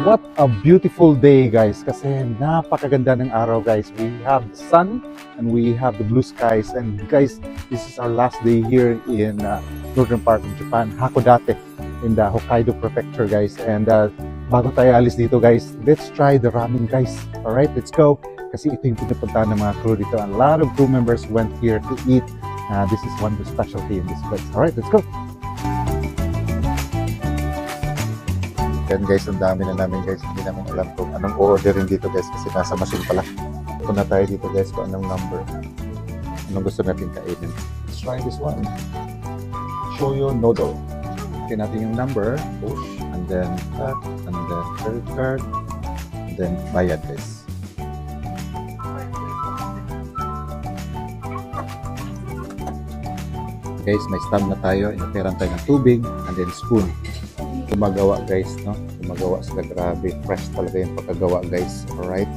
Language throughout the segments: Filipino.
What a beautiful day, guys. Kasi napakaganda ng araw, guys. We have the sun and we have the blue skies. And guys, this is our last day here in northern part of Japan, Hakodate, in the Hokkaido prefecture, guys. And bago tayo alis dito, guys, let's try the ramen, guys. Alright, let's go. Kasi ito yung pinupuntahan ng mga crew dito. A lot of crew members went here to eat. This is one of the specialty in this place. Alright, let's go. Yan guys, ang dami na namin guys. Hindi namin alam kung anong orderin dito guys kasi nasa machine pala. Ito na tayo dito guys kung anong number. Anong gusto natin kainin. Let's try this one. Shoyu noodle. Tingnan natin yung number. Push. And then cut. And then credit card. And then bayad guys. Guys, may stab na tayo. Inaperan tayo ng tubig. And then spoon. Gumagawa guys, no? Gumagawa sila, grabe. Fresh talaga yung pagkagawa guys. Alright.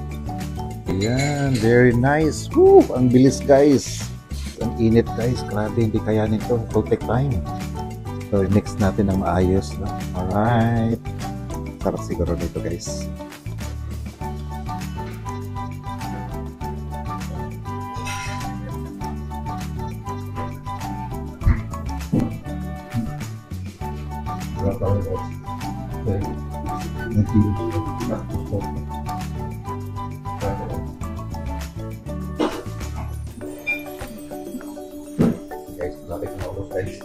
Ayan, very nice. Woo! Ang bilis guys. Ang init guys. Grabe, hindi kayanin to. It will take time. So, mix natin ng maayos, no? Alright. Sarap siguro nito guys. Guys, lapit na ako guys.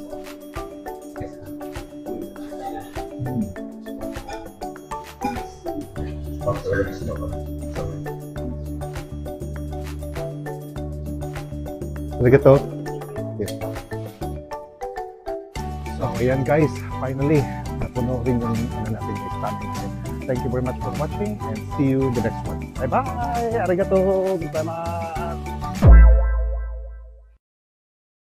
Arigato. So, ayan guys, finally napuno rin yung natin yung standing. Thank you very much for watching and see you in the next one. Bye bye! Arigato! Gozaimasu!